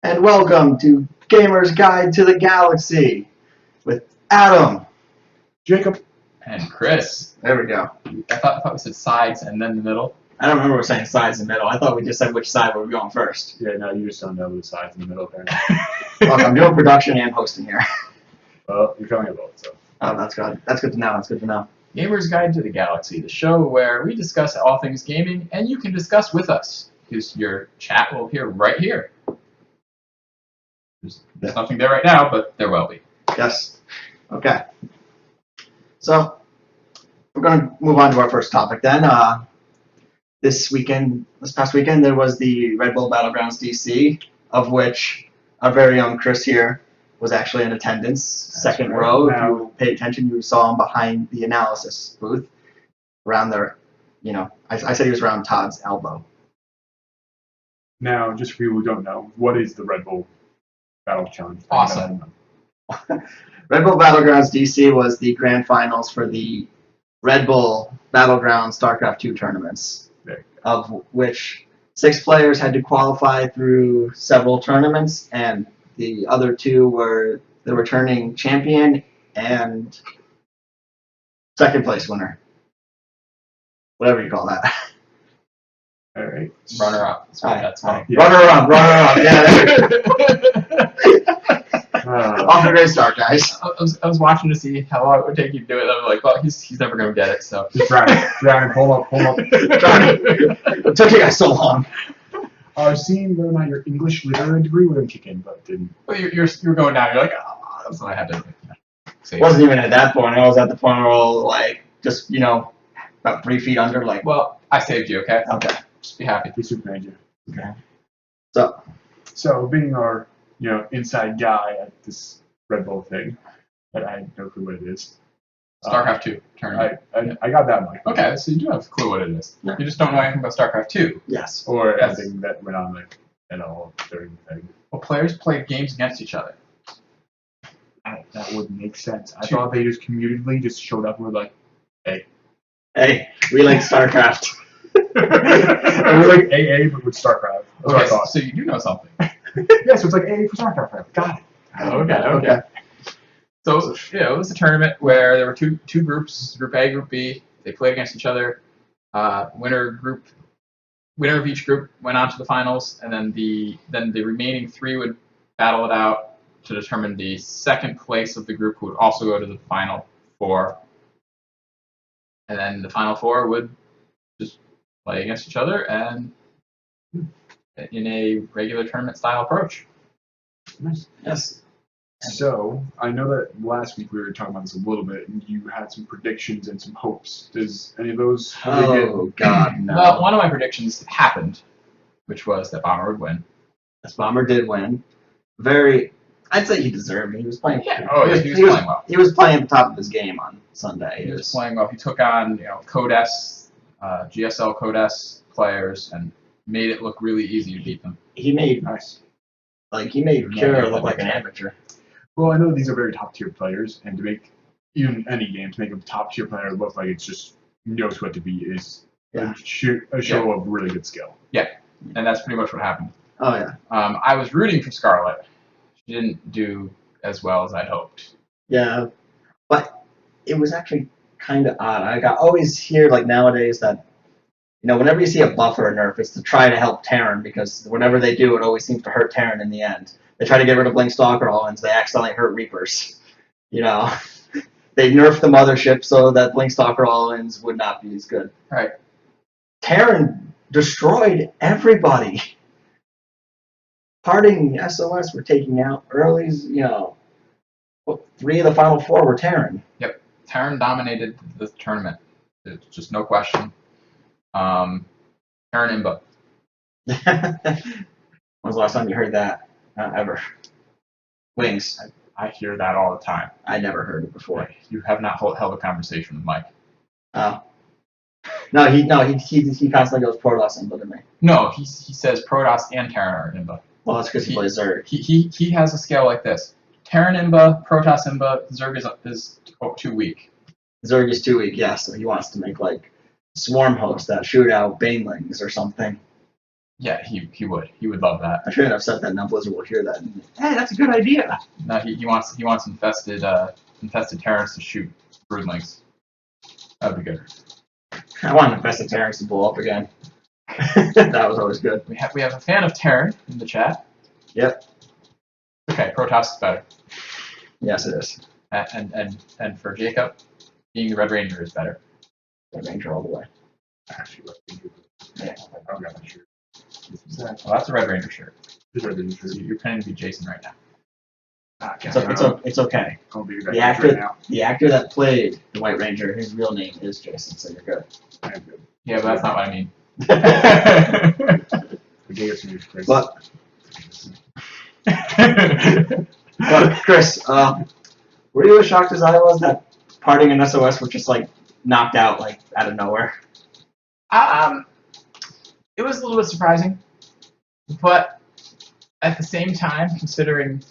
And welcome to Gamer's Guide to the Galaxy with Adam, Jacob, and Chris. There we go. I thought we said sides and then the middle. I don't remember saying sides and middle. I thought we just said which side we were going first. Yeah, no, you just don't know the sides in the middle, apparently. Look, I'm doing production and hosting here. Well, you're coming at both, so. Oh, that's good. That's good to know. That's good to know. Gamer's Guide to the Galaxy, the show where we discuss all things gaming, and you can discuss with us, because your chat will appear right here. There's nothing there right now, but there will be. Yes. Okay. So, we're going to move on to our first topic then. This past weekend, there was the Redbull Battlegrounds DC, of which our very own Chris here was actually in attendance, second row. If you paid attention, you saw him behind the analysis booth, around there. You know, I said he was around Todd's elbow. Now, just for people who don't know, what is the Red Bull Battle Challenge? Awesome. Redbull Battlegrounds DC was the grand finals for the Red Bull Battlegrounds StarCraft 2 tournaments, of which 6 players had to qualify through several tournaments, and the other 2 were the returning champion and second place winner. Whatever you call that. All right. Runner-up. That's fine. Yeah. Runner-up, yeah, there we go. Off to a great start, guys. I was watching to see how long it would take you to do it. I'm like, well, he's never going to get it, so. Just drowning, pull up. It took you guys so long. I was seeing whether or not your English literary degree would have kicked in, but it didn't. Well, you're going down. You're like, oh, that's what I had to say. It wasn't even at that point. I was at the point where, like, just, about 3 feet under, like. Well, I saved you, okay? Okay. Just be happy. He Supermaned you. Okay. So being our, inside guy at this Red Bull thing, that I have no clue what it is. StarCraft 2 tournament. I got that much. Okay, so you do have a clue what it is. Yeah. You just don't know anything about StarCraft 2. Yes. Or Yes. anything that went on at all during the thing. Well, players play games against each other. That would make sense. I thought they just commutedly just showed up and were like, hey. Hey, we like StarCraft. It was like AA, but with StarCraft. That's what I Okay, thought. so you do know something. Yeah, so it's like AA for StarCraft. Got it. Okay. So, it was a tournament where there were two groups, Group A, Group B. They played against each other. Winner of each group went on to the finals, and then the remaining 3 would battle it out to determine the second place of the group, who would also go to the final 4. And then the final 4 would just play against each other and in a regular tournament style approach. Nice. Yes. So, I know that last week we were talking about this a little bit, and you had some predictions and some hopes. Does any of those Oh, God, no. Well, one of my predictions happened, which was that Bomber would win. Yes, Bomber did win. I'd say he deserved it. He was playing. Yeah. Oh, yeah, he was playing well. He was playing at the top of his game on Sunday. He was playing well. He took on, Code S, GSL Code S players and made it look really easy to beat them. He made Nice. Kira look like an amateur. Well, I know these are very top-tier players, and to make even any game, to make a top-tier player look like it's just knows what to be is a show of really good skill. Yeah, and that's pretty much what happened. Oh, yeah. I was rooting for Scarlet. She didn't do as well as I'd hoped. Yeah, but it was actually kind of odd. I always hear, like, nowadays that, whenever you see a buff or a nerf, it's to try to help Terran, because whenever they do, it always seems to hurt Terran in the end. They try to get rid of Blink Stalker All-Ins, they accidentally hurt Reapers. They nerfed the mothership so that Blink Stalker All-Ins would not be as good. Right. Terran destroyed everybody. Parting SOS were taking out earlys, 3 of the final 4 were Terran. Yep. Terran dominated the tournament. There's just no question. Terran Imba. When was the last time you heard that? Not ever. Wings. I hear that all the time. I never heard it before. You have not held a conversation with Mike. Oh. No, he constantly goes Protoss Imba to me. No, he says Protoss and Terran are Imba. Well, that's because he plays Zerg. He has a scale like this. Terran Imba, Protoss Imba, Zerg is too weak. Zerg is too weak, yeah, so he wants to make, like, swarm hosts that shoot out banelings or something. Yeah, he would. He would love that. I shouldn't have said that. Now Blizzard will hear that. And, hey, that's a good idea. No, he wants infested terrorists to shoot broodlings. That'd be good. I want infested terrorists to blow up again. That was always good. We have a fan of Terran in the chat. Yep. Okay, Protoss is better. Yes, it is. And for Jacob, being the Red Ranger is better. Red Ranger all the way. Actually, Yeah. I don't got that shirt. Well, that's a Red Ranger shirt. This Red Ranger shirt. So you're pretending to be Jason right now. It's okay. I'll be The actor that played the White Ranger, his real name is Jason, so you're good. I'm good. Yeah, but that's not what I mean. The biggest news, Chris. But Chris, were you as shocked as I was that Parting and SOS were just like knocked out like out of nowhere? It was a little bit surprising, but at the same time, considering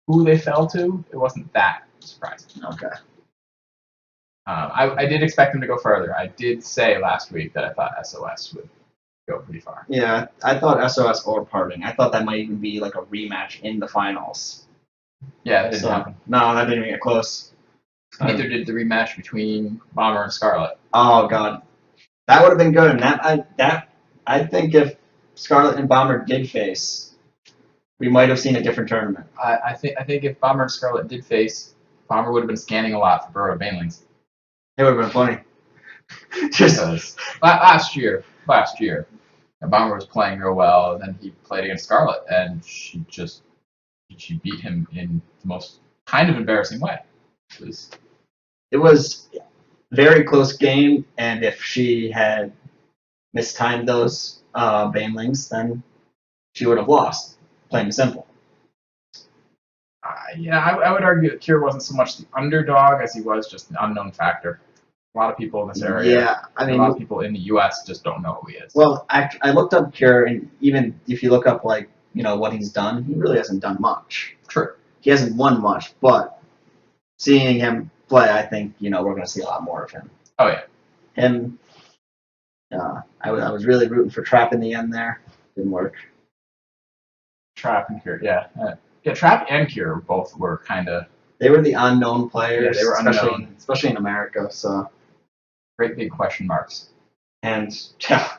who they fell to, it wasn't that surprising. Okay. I did expect them to go further. I did say last week that I thought SOS would go pretty far. Yeah, I thought SOS or Parting. I thought that might even be like a rematch in the finals. Yeah, that didn't happen. No, that didn't even get close. Neither did the rematch between Bomber and Scarlet. Oh god, that would have been good. And I think if Scarlet and Bomber did face, we might have seen a different tournament. I think if Bomber and Scarlet did face, Bomber would have been scanning a lot for Burrow Banelings. It would have been funny. Just Because last year, Bomber was playing real well, and then he played against Scarlet, and she beat him in the most kind of embarrassing way. It was a very close game, and if she had mistimed those Banelings, then she would have lost. Plain and simple. Yeah, I would argue that Kira wasn't so much the underdog as he was just an unknown factor. A lot of people in this area, Yeah, I mean, a lot of people in the U.S. just don't know who he is. well, I looked up Cure, and even if you look up like what he's done, he really hasn't done much. True. He hasn't won much, but seeing him play, I think we're going to see a lot more of him. Oh yeah. Him. I was really rooting for Trap in the end there. Didn't work. Trap and Kira, yeah, Trap and Kira both were kind of They were the unknown players. Yeah, they were unknown. especially in America. So. great big question marks. And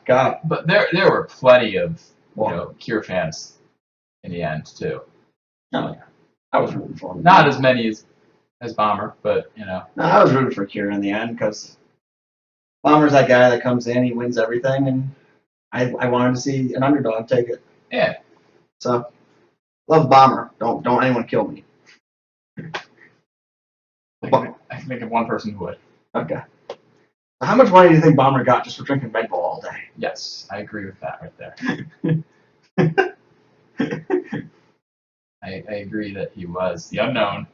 God, But there were plenty of Kira fans in the end too. oh yeah, I was rooting for him. Not as many as Bomber, but No, I was rooting for Kira in the end because Bomber's that guy that comes in, he wins everything, and I wanted to see an underdog take it. yeah. So, love Bomber. Don't anyone kill me. I can think of one person who would. Okay. How much money do you think Bomber got just for drinking Red Bull all day? Yes, I agree with that right there. I agree that he was the unknown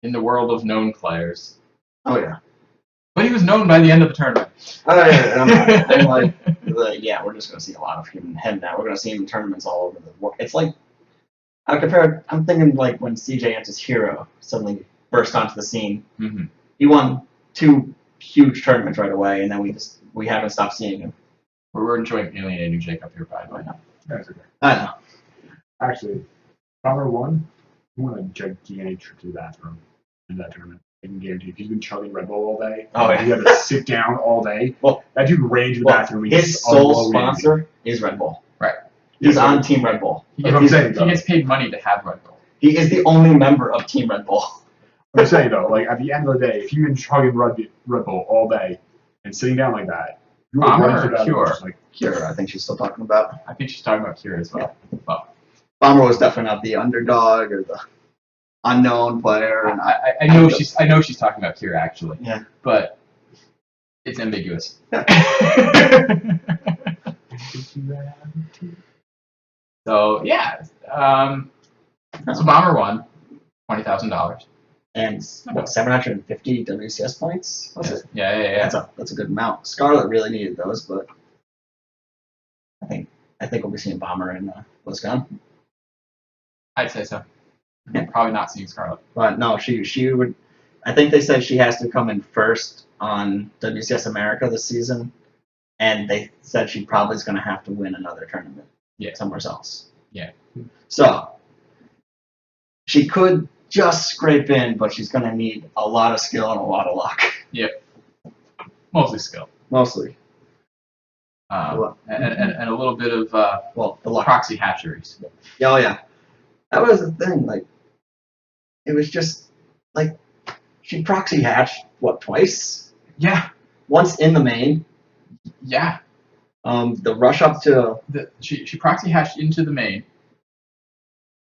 in the world of known players. Oh yeah. But he was known by the end of the tournament. Oh yeah. I'm like, yeah, we're just gonna see a lot of him now. We're gonna see him in tournaments all over the world. It's like I'm thinking like when CJ Antis Hero suddenly burst onto the scene. Mm-hmm. He won 2 huge tournaments right away, and then we haven't stopped seeing him. We're enjoying alienating Jacob here, by the way. That's okay. I know. Actually, Bomber won. He won a gigantic trip to the bathroom in that tournament. I can guarantee if he's been chugging Red Bull all day, Oh, yeah. he had to sit down all day. Well, that dude ran to the bathroom. and his just sole unloaded. sponsor is Red Bull. Right. He's Yeah, on Team Red Bull. He That's what I'm saying, he though. gets paid money to have Red Bull. He is the only member of Team Red Bull. I'm saying though, like at the end of the day, if you've been chugging Red Bull all day and sitting down like that, you're Bomber running to or the bathroom Cure? just like, Kira, I think she's still talking about. I think she's talking about Kira as well. Well, Bomber was definitely not the underdog or the unknown player. And I know she's talking about Kira actually. Yeah. But it's ambiguous. So yeah. So Bomber won $20,000. And what, 750 WCS points? Was it? Yeah. That's a good amount. Scarlet really needed those, but I think we'll be seeing Bomber in BlizzCon. I'd say so. Probably not seeing Scarlet. But no, she would. I think they said she has to come in first on WCS America this season and they said she probably is going to have to win another tournament somewhere else. Yeah. So she could just scrape in, but she's going to need a lot of skill and a lot of luck. Yep. Mostly skill. Mostly. And a little bit of the luck. proxy hatcheries. Oh yeah, that was the thing. Like, it was just like she proxy hatched twice? Yeah. Once in the main. Yeah. The rush up to she proxy hatched into the main.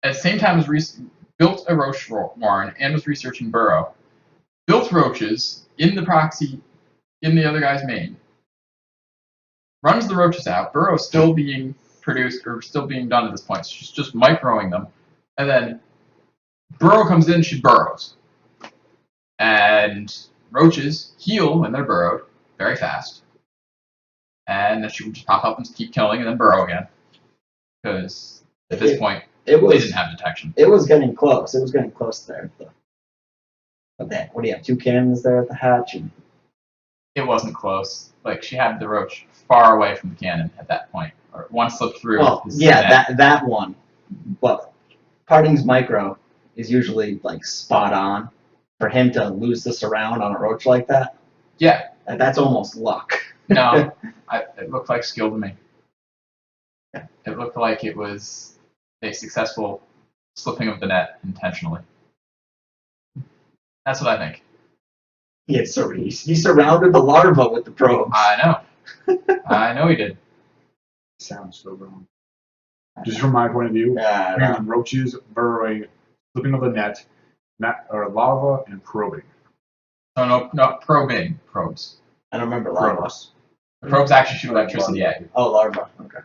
At the same time as built a roach warren and was researching burrow. Built roaches in the proxy in the other guy's main. Runs the roaches out. Burrow still being produced or still being done at this point. She's just microing them, and then burrow comes in. She burrows, and roaches heal when they're burrowed very fast, and then she would just pop up and keep killing, and then burrow again. Because at this point, they didn't have detection. It was getting close. It was getting close there. But then, what do you have? 2 cannons there at the hatch. And it wasn't close. Like, she had the roach far away from the cannon at that point. Or one slipped through. Well, yeah, that one. But Parting's micro is usually like spot on. For him to lose the surround on a roach like that, yeah, that's almost luck. No, it looked like skill to me. It looked like it was a successful slipping of the net intentionally. That's what I think. He surrounded the larva with the probes. I know. I know he did. Sounds so wrong. Just from my point of view, roaches burrowing, slipping of the net, or larva and probing. Oh, no, probing. Probes. I don't remember larva. The probes actually shoot electricity at you. Oh, larva. Okay.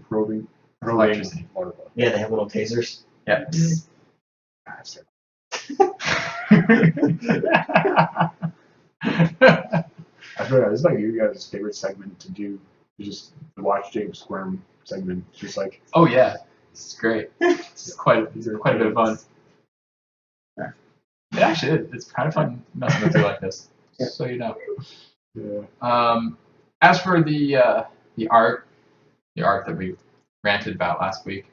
Probing. Electricity. Larva. Yeah, they have little tasers. Yeah. I swear, this is like you guys' favorite segment to do. Just to watch James squirm segment. Just like. Oh yeah, this is great. It's quite a bit of fun. Yeah. It actually is. It's kind of fun messing with you like this. Yeah. So you know. Yeah. As for the art that we ranted about last week,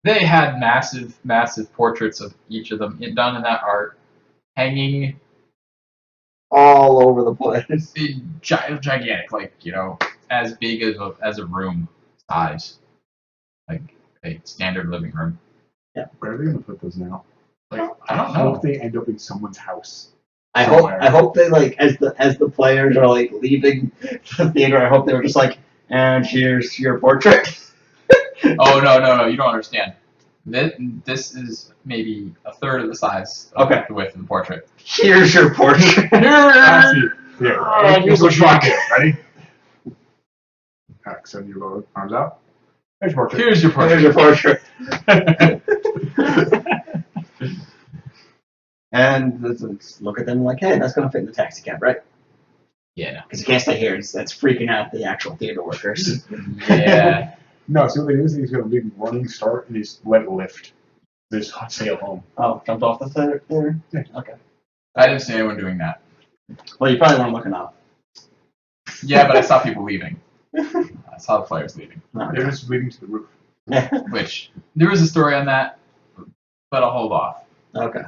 they had massive portraits of each of them done in that art, hanging all over the place. Gigantic, like, as big as a room size, like a standard living room. Yeah. Where are they gonna put those now? Like, I don't know. know. Hope they end up in someone's house. I hope they, like, as the players are like leaving the theater, I hope they were just like, and here's your portrait. Oh no, you don't understand. This is maybe a third of the size of the width of the portrait. Here's your portrait. Here, push rocket. Ready? Extend your arms out. Here's your portrait. Here's your portrait. Here's your portrait. And let's look at them like, hey, that's gonna fit in the taxi cab, right? Yeah, no. Because you can't stay here. That's freaking out the actual theater workers. Yeah. No, so what they do is he's got a big running start and he's let it lift. They just sail home. Oh, jumped off the theater? Yeah. Okay. I didn't see anyone doing that. Well, you probably weren't looking up. Yeah, but I saw people leaving. I saw the players leaving. They're just leading to the roof. Which, there was a story on that, but I'll hold off. Okay.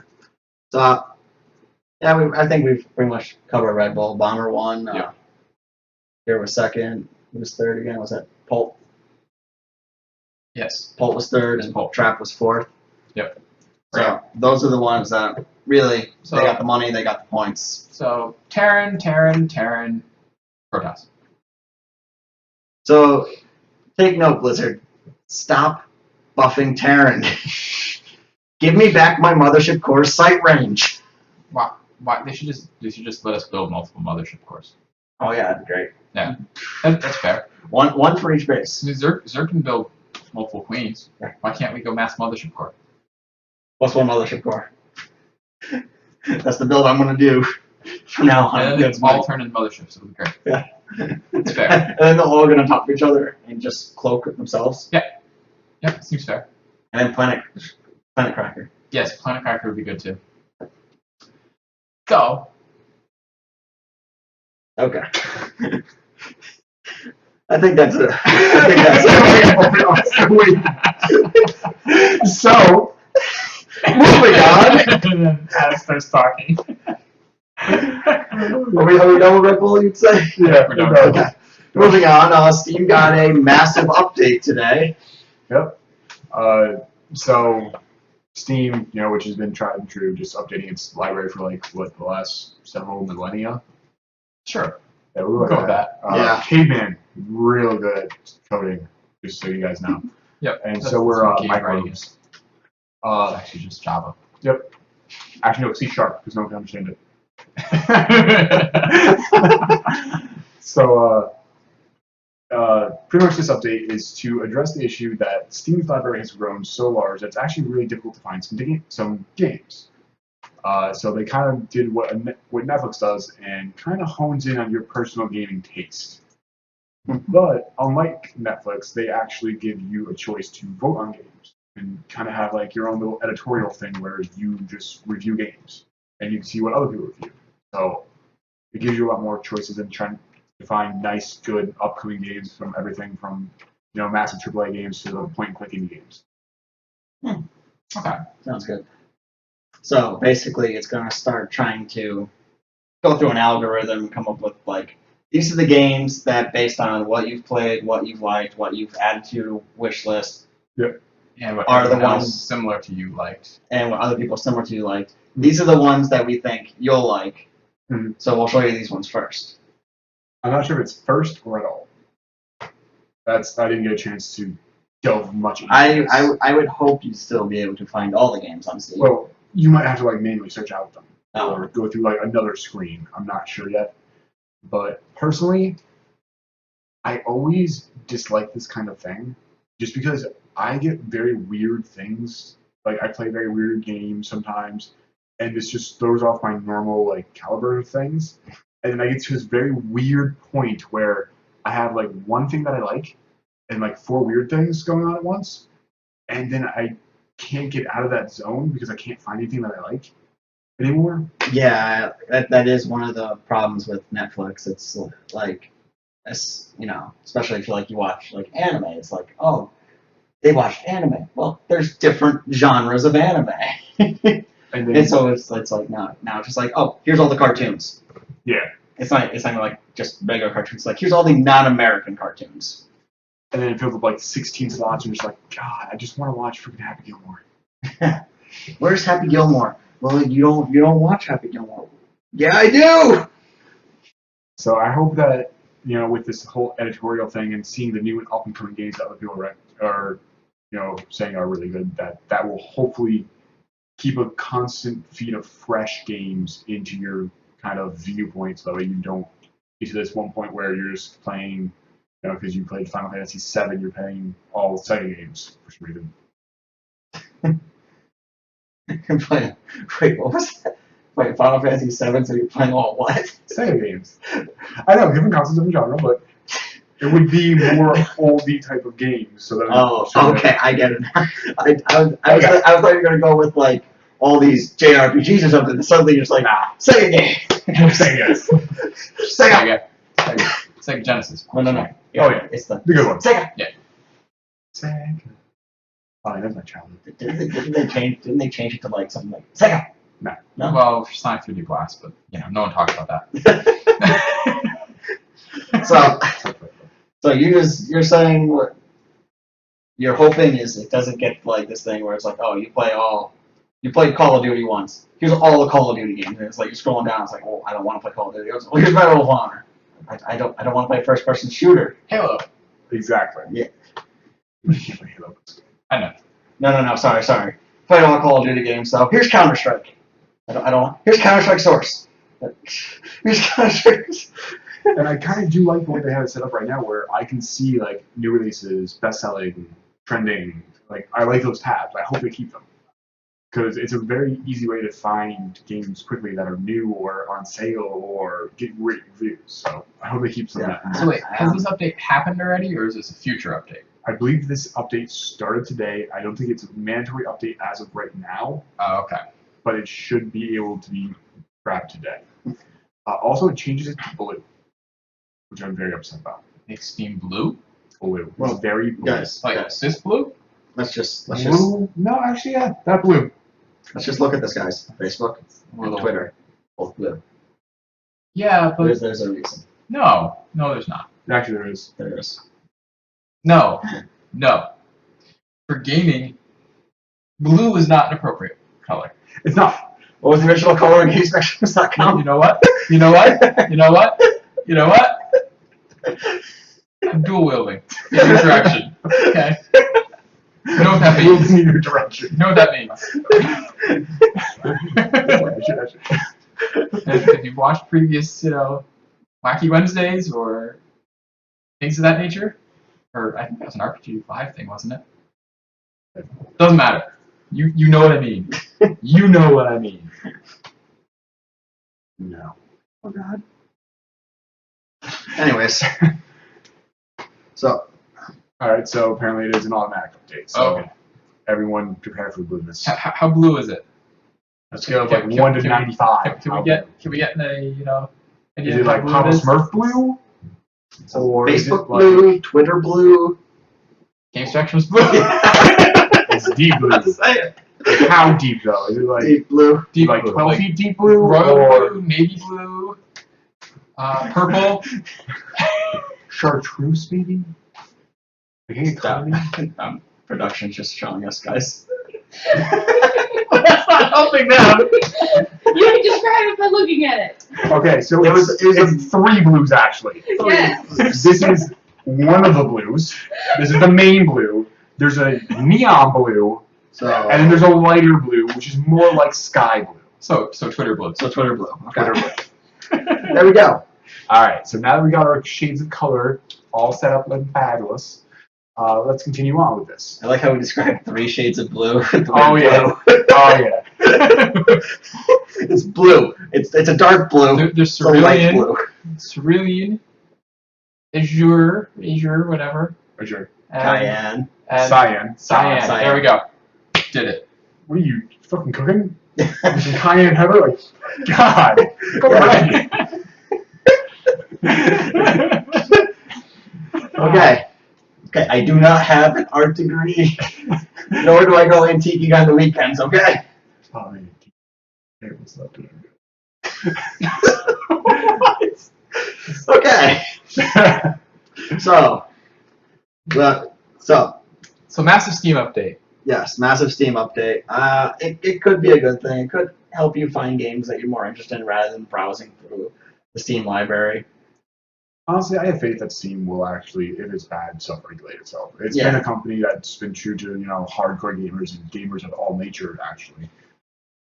So, yeah, I think we've pretty much covered Red Bull. Bomber won. Yeah. Here was second. Who was third again? Was that Pulp? Yes. Pulp was third, and Trap was fourth. Yep. So those are the ones that really, they got the money, they got the points. So, Terran, Protoss. So, take note, Blizzard. Stop buffing Terran. Give me back my Mothership Core's sight range. Why? They should just let us build multiple Mothership Cores. Oh yeah, that'd be great. Yeah, that's fair. One for each base. I mean, Zerg can build multiple queens. Why can't we go mass Mothership Core? What's one Mothership Core? That's the build I'm gonna do from now on. And then it's all turn into motherships. It'll be great. Yeah. It's fair. And then they're all gonna top each other and just cloak themselves. Yeah, seems fair. And then Planet Cracker. Yes, Planet Cracker would be good too. So. Okay. I think that's it. So, Moving on. And then As starts talking. Are we done with Red Bull, you'd say? yeah, We're done. Okay. Moving on, Steam got a massive update today. Yep. So Steam, which has been tried and true, just updating its library for like the last several millennia. Sure. Yeah, We'll go with that. Yeah. Caveman, real good at coding, just so you guys know. Yep. And That's so we're what game microbes. It's actually just Java. Yep. Actually, no, C# because no one can understand it. So, pretty much this update is to address the issue that Steam's library has grown so large that it's actually really difficult to find some games. So they kind of did what Netflix does and kind of hones in on your personal gaming taste. But unlike Netflix, they actually give you a choice to vote on games and kind of have like your own little editorial thing where you just review games and you can see what other people review. So it gives you a lot more choices than trying to find nice, good, upcoming games from everything from massive AAA games to the point-and-click indie games. Okay. Sounds good. So basically, it's going to start trying to go through an algorithm, come up with like, these are the games that based on what you've played, what you've liked, what you've added to your wish list, And what Are the everyone else ones- similar to you liked. and what other people similar to you liked. These are the ones that we think you'll like. Mhm. So we'll show you these ones first. I'm not sure if it's first or at all. I didn't get a chance to delve much into this. I would hope you'd still be able to find all the games on Steam. Well, you might have to like manually search out them Oh. or go through like another screen. I'm not sure yet. But personally, I always dislike this kind of thing just because I get very weird things. Like I play very weird games sometimes, and this just throws off my normal like caliber of things. And then I get to this very weird point where I have like one thing that I like and like 4 weird things going on at once, and then I can't get out of that zone because I can't find anything that I like anymore. Yeah, that is one of the problems with Netflix. It's like, especially if you watch like anime. It's like, oh, they watched anime. Well, there's different genres of anime, And then and so it's like now it's just like, oh, here's all the cartoons. yeah, It's not like just regular cartoons. It's like, here's all the non-American cartoons. and then it fills up like 16 slots, and you're just like, God, I just want to watch freaking Happy Gilmore. Where's Happy Gilmore? Well, you don't watch Happy Gilmore. Yeah, I do. So I hope that with this whole editorial thing and seeing the new and up and coming games that other people are saying are really good, that will hopefully keep a constant feed of fresh games into your kind of viewpoint, so that way you don't get to this one point where you're just playing, because you played Final Fantasy VII, you're playing all Sega games for some reason. Wait, what was that? Wait, Final Fantasy VII, so you're playing all what? Sega games. I know, different consoles, different genre, but it would be more oldie type of games. So that Okay, I get it. I thought you were gonna go with like all these JRPGs or something. And suddenly you're just like, Sega game. Sega. Sega. Sega Genesis. No. Oh yeah, It's the the good one. Sega. Sega. Oh, that's my childhood. Didn't they change it to like something like Sega? No. No. Well, Sonic 3D Blast, but no one talks about that. So you're saying what you're hoping is it doesn't get like this thing where it's like, oh, you played Call of Duty once. Here's all the Call of Duty games. And it's like you're scrolling down. It's like, oh, I don't want to play Call of Duty. Well, here's Medal of Honor. I don't want to play a first-person shooter. Halo. Exactly. Yeah. I can't play Halo. I know. No. Sorry. Played all Call of Duty games. So here's Counter Strike. I don't. Here's Counter Strike Source. Here's Counter Strike. And I kind of do like the way they have it set up right now, where I can see like new releases, best-selling, trending. Like I like those tabs. I hope they keep them because it's a very easy way to find games quickly that are new or on sale or get great reviews. So I hope they keep some of that. So wait, has this update happened already, or is this a future update? I believe this update started today. I don't think it's a mandatory update as of right now, Oh, okay. but it should be able to be grabbed today. Also, it changes it to blue, which I'm very upset about. make Steam blue? Blue. Well, It's very blue. Guys, Like guys, this blue? let's just Blue? No, actually, yeah, that blue. let's just look at this, guys. Facebook and Little- Twitter, both blue. Yeah, but There's a reason. no, there's not. Actually, there is. There is. No. For gaming, blue is not an appropriate color. It's not. What was the original color in GameSpectrums.com? You know what? You know what? You know what? You know what? Dual wielding. In your direction. Okay. You know what that means? In your direction. You know what that means? If you've watched previous, Wacky Wednesdays or things of that nature, or I think that was an RPG 5 thing, wasn't it? Doesn't matter. You know what I mean. You know what I mean. No. Oh God. Anyways, so Alright, so apparently it is an automatic update. So Okay. everyone prepare for blueness. How blue is it? A scale of Can- like can- 1 to can we- 95. Can we get a idea Is it how like blue Papa it is? Smurf blue? Or is it Facebook like blue, Twitter blue. Game Spectrum's blue. it's deep blue? How deep though? Is it like Deep blue. Deep like blue. 12 feet deep blue? Royal or blue, navy blue, purple. chartreuse maybe? Okay, Production's just showing us, guys. That's not helping them. You can describe it by looking at it. Okay, so It was- it's 3 blues actually. Yes. This is one of the blues. This is the main blue. There's a neon blue, So and then there's a lighter blue, which is more like sky blue. So Twitter blue. so Twitter blue. Okay. Twitter blue. There we go. Alright, so now that we got our shades of color all set up and fabulous, let's continue on with this. I like how we described 3 shades of blue. Oh yeah. Oh yeah. It's blue. It's a dark blue. There's It's a light cerulean, blue. azure, whatever. For sure. Cayenne. And Cyan. cyan. Cyan. There we go. Did it. What are you fucking cooking? With some cayenne pepper? Like, God. Come on. Okay. Okay, I do not have an art degree, nor do I go antiquing on the weekends, okay? Oh, man. Hey, what's up, dude? Okay. So, So massive Steam update. yes, massive Steam update. It could be a good thing. It could help you find games that you're more interested in rather than browsing through the Steam library. Honestly, I have faith that Steam will actually, if it's bad, self-regulate itself. It's been a company that's been true to, hardcore gamers and gamers of all nature, actually,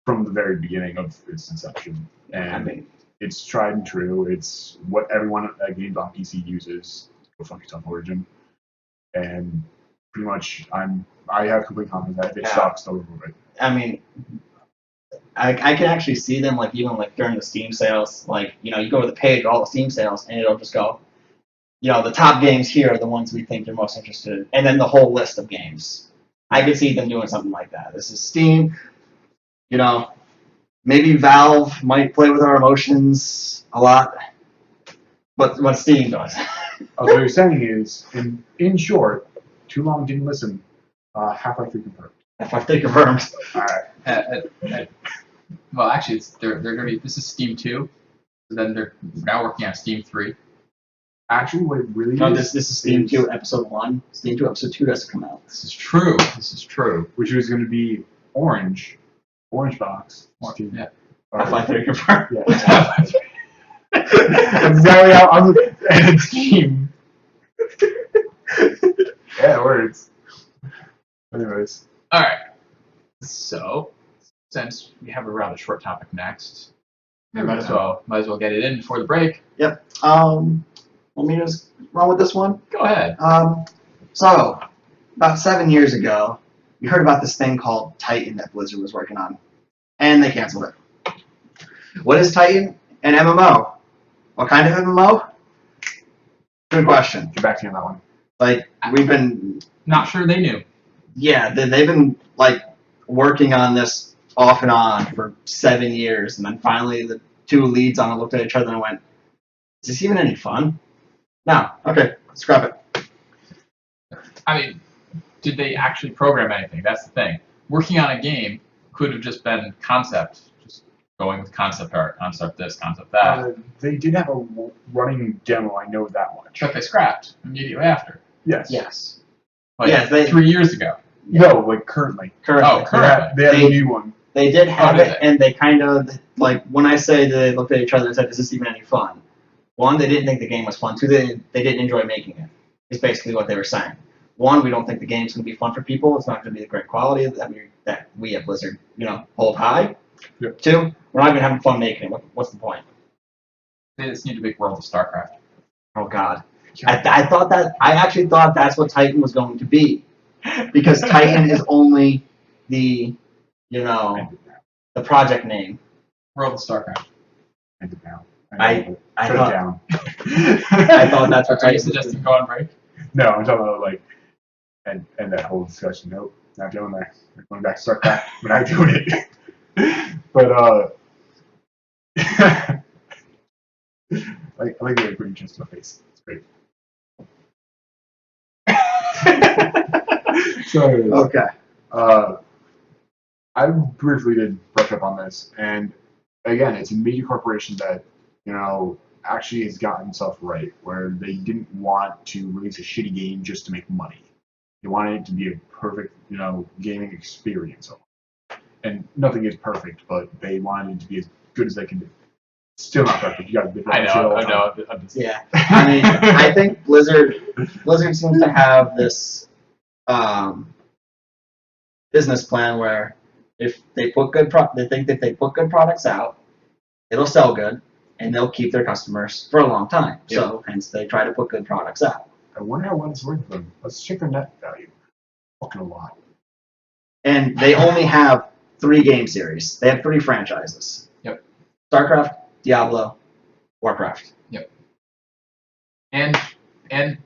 from the very beginning of its inception. And I mean, it's tried and true. It's what everyone at games on PC uses. Go fuck yourself, Origin. And pretty much, I have complete confidence that if it sucks, they'll remove it. I mean, I can actually see them even during the Steam sales. You go to the page of all the Steam sales, and it'll just go, the top games here are the ones we think you're most interested in, and then the whole list of games. I could see them doing something like that. This is Steam. Maybe Valve might play with our emotions a lot, but what Steam does. What you're saying is, in short, too long didn't listen. Half-Life 3 confirmed. If I think confirmed. All right. Well, actually, they're gonna be. This is Steam 2. So then they're now working on Steam 3. Actually, what it really No, is, this is Steam 2 Episode 1. Steam 2 Episode 2 has to come out. This is true. This is true. which is going to be Orange Box. Steam. Yeah. Half-Life 3 confirmed. Yeah. That's exactly how I'm and Steam. Yeah, it works. Anyways. All right. So, since we have a rather short topic next, we might as well get it in before the break. Yep. Let me just run with this one. Go ahead. So, about 7 years ago, we heard about this thing called Titan that Blizzard was working on, and they canceled it. What is Titan? An MMO. What kind of MMO? Good question. Get back to you on that one. We've been, Not sure they knew. they've been working on this off and on for 7 years, and then finally the two leads on it looked at each other and went, "Is this even any fun?" No. Okay. Scrap it. I mean, did they actually program anything? That's the thing. Working on a game could have just been concept, just going with concept art, concept this, concept that. They did have a running demo, I know that much. But they scrapped immediately after. Yes. Yes. Like Yes, they- 3 years ago. No, like currently. Currently. Oh, currently. They had a new one. They did have did it, and they kind of, like, when I say they looked at each other and said, is this even any fun? One, they didn't think the game was fun. Two, they didn't enjoy making it, is basically what they were saying. One, we don't think the game's going to be fun for people. It's not going to be the great quality that we at Blizzard, hold high. Yep. Two, we're not even having fun making it. What's the point? They just need to make World of StarCraft. Oh, God. I actually thought that's what Titan was going to be. Because Titan is only the project name. World of StarCraft. End it now. I Shut thought- it down. I thought that's what Are you Titan was suggesting go on break? No, I'm talking about like, and that whole discussion. Nope, not doing that. We're going back to StarCraft. We're not doing it. But I like the way you put your chest to my face. It's great. So, Okay. I briefly did brush up on this, and again, it's a major corporation that actually has gotten itself right, where they didn't want to release a shitty game just to make money. They wanted it to be a perfect, gaming experience. And nothing is perfect, but they wanted it to be as good as they can do. Still not perfect. You got to I know. I'm just, Yeah. I mean, I think Blizzard seems to have this business plan where if they put they think if they put good products out, it'll sell good, and they'll keep their customers for a long time. Yep. So hence they try to put good products out. I wonder how well it's worth for them. Let's check their net value. Fucking a lot. And they only have 3 game series. They have 3 franchises. Yep. StarCraft, Diablo, Warcraft. And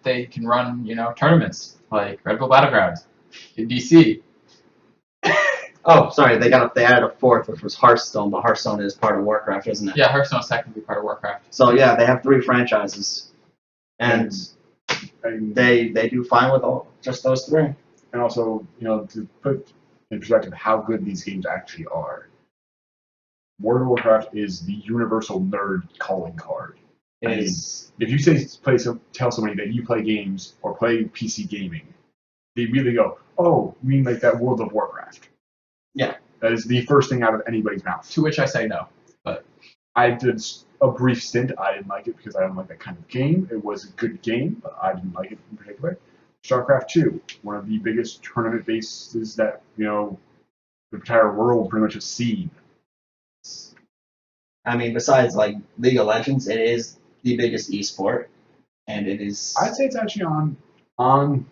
they can run, tournaments like Redbull Battlegrounds in DC. Oh, sorry, they added a 4th, which was Hearthstone, but Hearthstone is part of Warcraft, isn't it? Yeah, Hearthstone's technically part of Warcraft. So yeah, they have 3 franchises, and And they do fine with just those 3. and also, to put in perspective how good these games actually are, World of Warcraft is the universal nerd calling card. It I mean, is. If you tell somebody that you play games or play PC gaming, they immediately go, "Oh, you mean like that World of Warcraft?" Yeah. That is the first thing out of anybody's mouth. To which I say no. I did a brief stint. I didn't like it because I don't like that kind of game. It was a good game, but I didn't like it in particular. StarCraft 2, one of the biggest tournament bases that the entire world pretty much has seen. I mean, besides like League of Legends, it is the biggest esport, and it is. I'd say it's actually on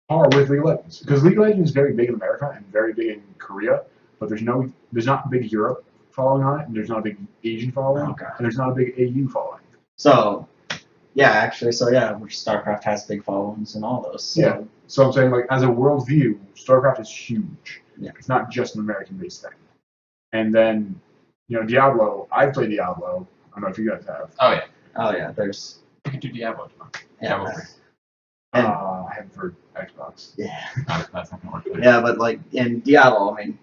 par with League of Legends, because League of Legends is very big in America and very big in Korea, but there's not a big Europe following on it, and there's not a big Asian following, Okay. and there's not a big AU following. So, yeah, actually, which StarCraft has big followings and all those. So. Yeah. So I'm saying, like, as a worldview, StarCraft is huge. Yeah. It's not just an American-based thing. And then, Diablo. I've played Diablo. I don't know if you guys have. Oh yeah, Oh yeah, there's. you can do Diablo. Yeah. Diablo 3. And, I haven't for Xbox. yeah. That's not gonna work. For you. Yeah, but like in Diablo, I mean,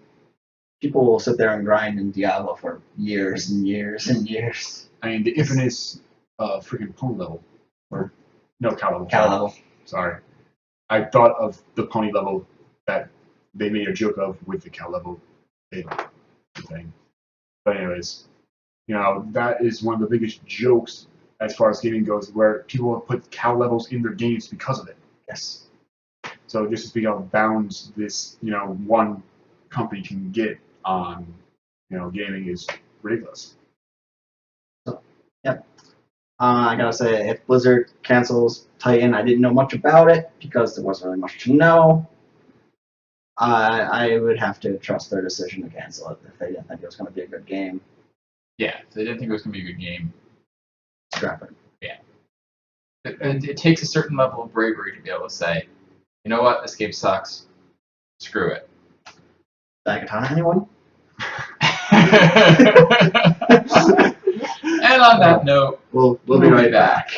people will sit there and grind in Diablo for years and years and years. I mean, the infamous freaking pony level, or no, cow level. Cow level. Sorry, I thought of the pony level that they made a joke of with the cow level thing. But anyways, that is one of the biggest jokes as far as gaming goes, where people have put cow levels in their games because of it. Yes. So just to speak how bounds this, one company can get on, gaming is ridiculous. I gotta say, if Blizzard cancels Titan, I didn't know much about it because there wasn't really much to know. I would have to trust their decision to cancel it if they didn't think it was going to be a good game. Yeah, they didn't think it was gonna be a good game. Scrap it. It takes a certain level of bravery to be able to say, you know what, this game sucks. Screw it. Dagatana, anyone? And on that note, We'll be right back.